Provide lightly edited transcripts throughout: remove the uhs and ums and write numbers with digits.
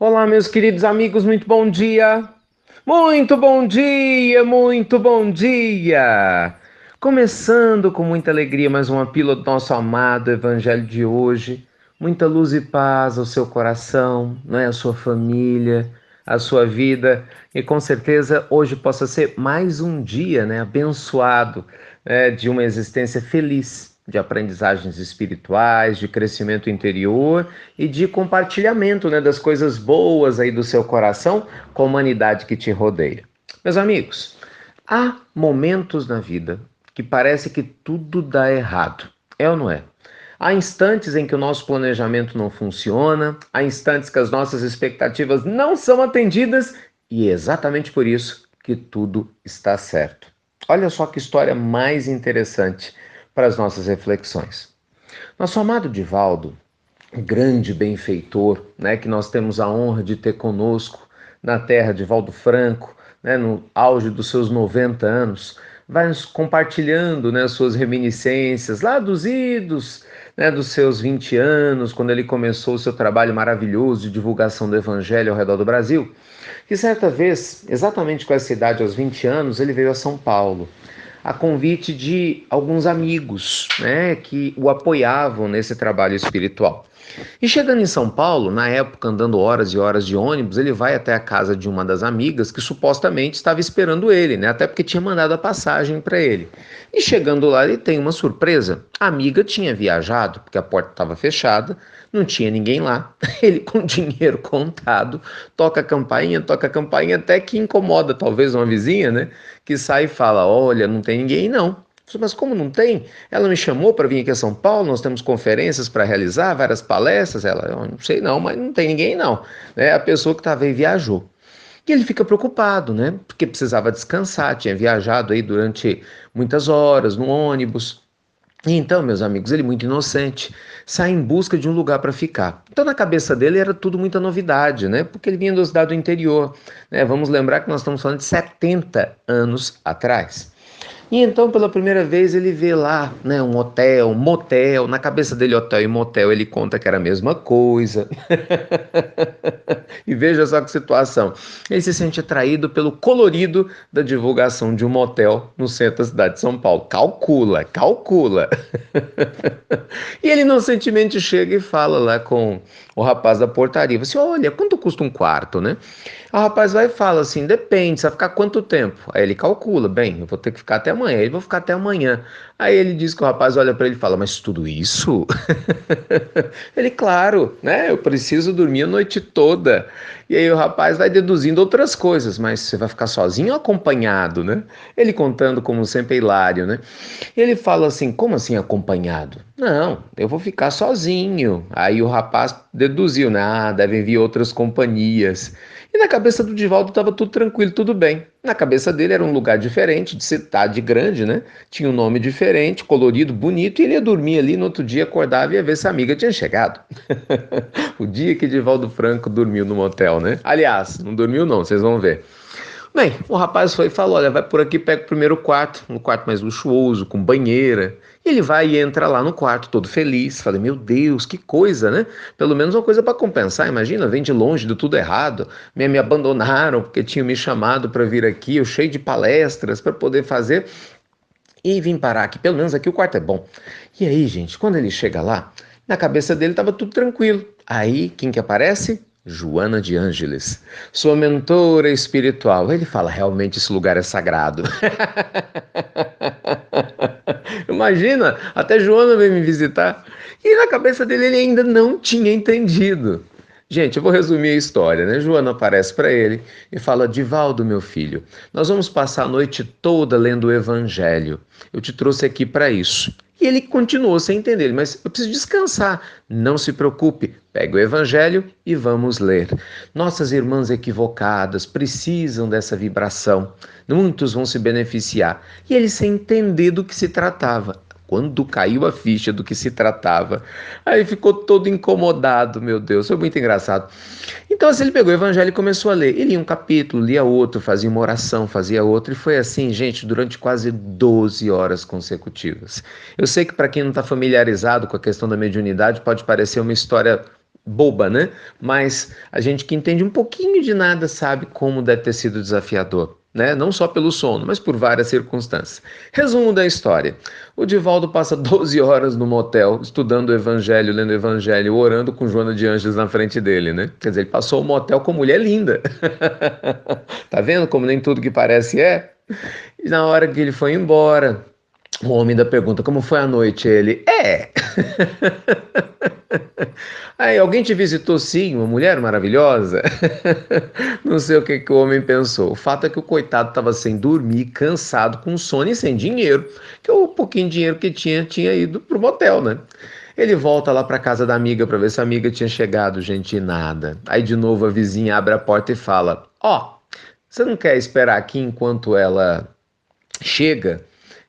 Olá, meus queridos amigos, muito bom dia! Muito bom dia, muito bom dia! Começando com muita alegria mais uma pílula do nosso amado Evangelho de hoje. Muita luz e paz ao seu coração, né? A sua família, a sua vida. E com certeza hoje possa ser mais um dia, né? Abençoado, né? De uma existência feliz, de aprendizagens espirituais, de crescimento interior e de compartilhamento, né, das coisas boas aí do seu coração com a humanidade que te rodeia. Meus amigos, há momentos na vida que parece que tudo dá errado. É ou não é? Há instantes em que o nosso planejamento não funciona, há instantes que as nossas expectativas não são atendidas e é exatamente por isso que tudo está certo. Olha só que história mais interessante para as nossas reflexões. Nosso amado Divaldo, grande benfeitor, né, que nós temos a honra de ter conosco na terra de Valdo Franco, né, no auge dos seus 90 anos, vai nos compartilhando, né, suas reminiscências lá dos idos, né, dos seus 20 anos, quando ele começou o seu trabalho maravilhoso de divulgação do Evangelho ao redor do Brasil. Que certa vez, exatamente com essa idade, aos 20 anos, ele veio a São Paulo a convite de alguns amigos, né, que o apoiavam nesse trabalho espiritual. E chegando em São Paulo, na época andando horas e horas de ônibus, ele vai até a casa de uma das amigas que supostamente estava esperando ele, né? Até porque tinha mandado a passagem para ele. E chegando lá, ele tem uma surpresa. A amiga tinha viajado, porque a porta estava fechada, não tinha ninguém lá. Ele, com dinheiro contado, toca a campainha, até que incomoda talvez uma vizinha, né? Que sai e fala: Olha, não tem ninguém não. Mas como não tem? Ela me chamou para vir aqui a São Paulo, nós temos conferências para realizar, várias palestras. Ela, eu não sei não, mas não tem ninguém não. É a pessoa que estava aí viajou. E ele fica preocupado, né? Porque precisava descansar, tinha viajado aí durante muitas horas no ônibus. E então, meus amigos, ele muito inocente, sai em busca de um lugar para ficar. Então, na cabeça dele era tudo muita novidade, né? Porque ele vinha da cidade do interior, né? Vamos lembrar que nós estamos falando de 70 anos atrás. E então, pela primeira vez, ele vê lá, né, um hotel, um motel. Na cabeça dele, hotel e motel, ele conta que era a mesma coisa. E veja só que situação. Ele se sente atraído pelo colorido da divulgação de um motel no centro da cidade de São Paulo. Calcula, calcula. E ele inocentemente chega e fala lá com o rapaz da portaria. Você, olha, quanto custa um quarto, né? O rapaz vai e fala assim, depende, você vai ficar quanto tempo? Aí ele calcula, bem, eu vou ter que ficar até amanhã. Ele vai ficar até amanhã. Aí ele diz que o rapaz olha para ele e fala, mas tudo isso? Ele, claro, né? Eu preciso dormir a noite toda. E aí o rapaz vai deduzindo outras coisas, mas você vai ficar sozinho ou acompanhado, né? Ele contando como sempre é hilário, né? E ele fala assim, como assim acompanhado? Não, eu vou ficar sozinho. Aí o rapaz deduziu, né? Ah, devem vir outras companhias. E na cabeça do Divaldo estava tudo tranquilo, tudo bem. Na cabeça dele era um lugar diferente, de cidade grande, né? Tinha um nome diferente, colorido, bonito, e ele ia dormir ali, no outro dia acordava e ia ver se a amiga tinha chegado. O dia que Divaldo Franco dormiu no motel, né? Aliás, não dormiu não, vocês vão ver. Bem, o rapaz foi e falou, olha, vai por aqui, pega o primeiro quarto, um quarto mais luxuoso, com banheira. E ele vai e entra lá no quarto, todo feliz. Falei, meu Deus, que coisa, né? Pelo menos uma coisa para compensar. Imagina, vem de longe, deu tudo errado. Me abandonaram porque tinham me chamado para vir aqui, eu cheio de palestras para poder fazer. E vim parar aqui, pelo menos aqui o quarto é bom. E aí, gente, quando ele chega lá, na cabeça dele estava tudo tranquilo. Aí, quem que aparece? Joana de Ângeles, sua mentora espiritual. Ele fala, realmente esse lugar é sagrado. Imagina, até Joana veio me visitar. E na cabeça dele ele ainda não tinha entendido. Gente, eu vou resumir a história, né? Joana aparece para ele e fala: Divaldo, meu filho, nós vamos passar a noite toda lendo o Evangelho. Eu te trouxe aqui para isso. E ele continuou sem entender, mas eu preciso descansar. Não se preocupe, pega o Evangelho e vamos ler. Nossas irmãs equivocadas precisam dessa vibração. Muitos vão se beneficiar. E ele sem entender do que se tratava. Quando caiu a ficha do que se tratava, aí ficou todo incomodado, meu Deus, foi muito engraçado. Então assim, ele pegou o evangelho e começou a ler. Ele lia um capítulo, lia outro, fazia uma oração, fazia outro, e foi assim, gente, durante quase 12 horas consecutivas. Eu sei que para quem não está familiarizado com a questão da mediunidade, pode parecer uma história boba, né? Mas a gente que entende um pouquinho de nada sabe como deve ter sido desafiador, né? Não só pelo sono, mas por várias circunstâncias. Resumo da história. O Divaldo passa 12 horas no motel, estudando o evangelho, lendo o evangelho, orando com Joana de Ângeles na frente dele, né? Quer dizer, ele passou o motel com mulher linda. Tá vendo como nem tudo que parece é? E na hora que ele foi embora, o homem ainda pergunta como foi a noite. Ele, Aí, alguém te visitou sim, uma mulher maravilhosa? Não sei o que, que o homem pensou. O fato é que o coitado estava sem dormir, cansado, com sono e sem dinheiro. Que o pouquinho de dinheiro que tinha ido pro motel, né? Ele volta lá para casa da amiga para ver se a amiga tinha chegado, gente, e nada. Aí de novo a vizinha abre a porta e fala: Ó, você não quer esperar aqui enquanto ela chega?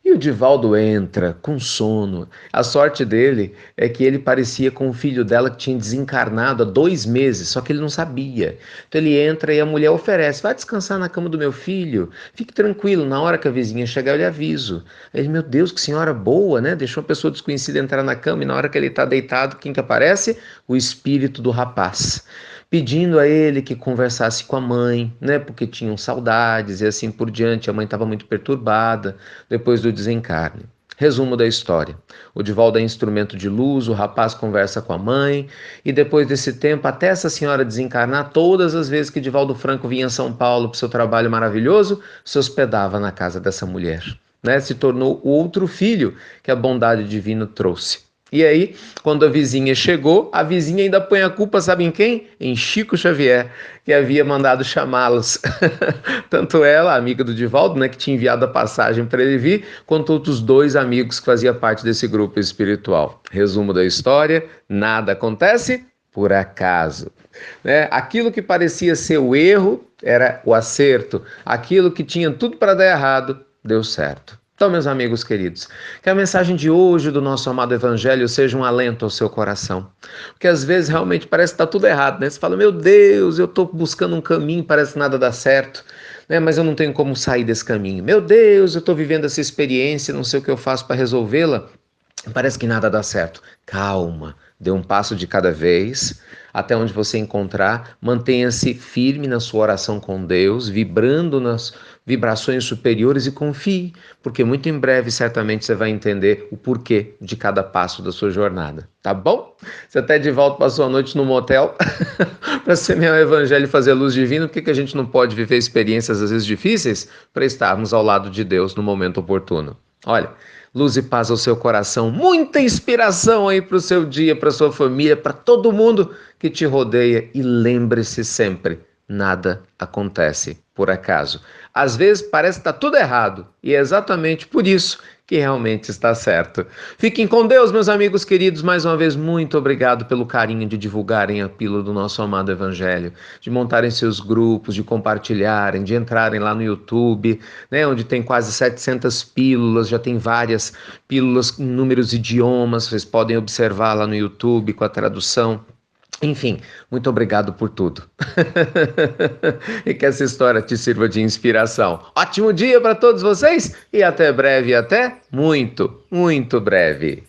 E o Divaldo entra com sono. A sorte dele é que ele parecia com o filho dela que tinha desencarnado há 2 meses, só que ele não sabia. Então ele entra e a mulher oferece: vai descansar na cama do meu filho, fique tranquilo, na hora que a vizinha chegar eu lhe aviso. Ele, meu Deus, que senhora boa, né? Deixou uma pessoa desconhecida entrar na cama e na hora que ele está deitado, quem que aparece? O espírito do rapaz, pedindo a ele que conversasse com a mãe, né? Porque tinham saudades e assim por diante. A mãe estava muito perturbada depois do desencarne. Resumo da história. O Divaldo é instrumento de luz, o rapaz conversa com a mãe, e depois desse tempo, até essa senhora desencarnar, todas as vezes que Divaldo Franco vinha a São Paulo para o seu trabalho maravilhoso, se hospedava na casa dessa mulher, né? Se tornou o outro filho que a bondade divina trouxe. E aí, quando a vizinha chegou, a vizinha ainda põe a culpa, sabe em quem? Em Chico Xavier, que havia mandado chamá-los. Tanto ela, amiga do Divaldo, né, que tinha enviado a passagem para ele vir, quanto outros 2 amigos que faziam parte desse grupo espiritual. Resumo da história: nada acontece por acaso, né? Aquilo que parecia ser o erro era o acerto. Aquilo que tinha tudo para dar errado, deu certo. Então, meus amigos queridos, que a mensagem de hoje do nosso amado Evangelho seja um alento ao seu coração. Porque às vezes realmente parece que está tudo errado, né? Você fala, meu Deus, eu estou buscando um caminho, parece que nada dá certo, né? Mas eu não tenho como sair desse caminho. Meu Deus, eu estou vivendo essa experiência, não sei o que eu faço para resolvê-la. Parece que nada dá certo. Calma, dê um passo de cada vez, até onde você encontrar. Mantenha-se firme na sua oração com Deus, vibrando nas vibrações superiores e confie, porque muito em breve certamente você vai entender o porquê de cada passo da sua jornada, tá bom? Você até de volta passou a noite no motel para semear o evangelho e fazer luz divina. Por que a gente não pode viver experiências às vezes difíceis para estarmos ao lado de Deus no momento oportuno? Olha, luz e paz ao seu coração, muita inspiração aí para o seu dia, para sua família, para todo mundo que te rodeia, e lembre-se sempre, nada acontece por acaso. Às vezes parece que está tudo errado, e é exatamente por isso que realmente está certo. Fiquem com Deus, meus amigos queridos. Mais uma vez, muito obrigado pelo carinho de divulgarem a pílula do nosso amado Evangelho, de montarem seus grupos, de compartilharem, de entrarem lá no YouTube, né, onde tem quase 700 pílulas, já tem várias pílulas em inúmeros idiomas, vocês podem observar lá no YouTube com a tradução. Enfim, muito obrigado por tudo. E que essa história te sirva de inspiração. Ótimo dia para todos vocês e até breve, até muito, muito breve.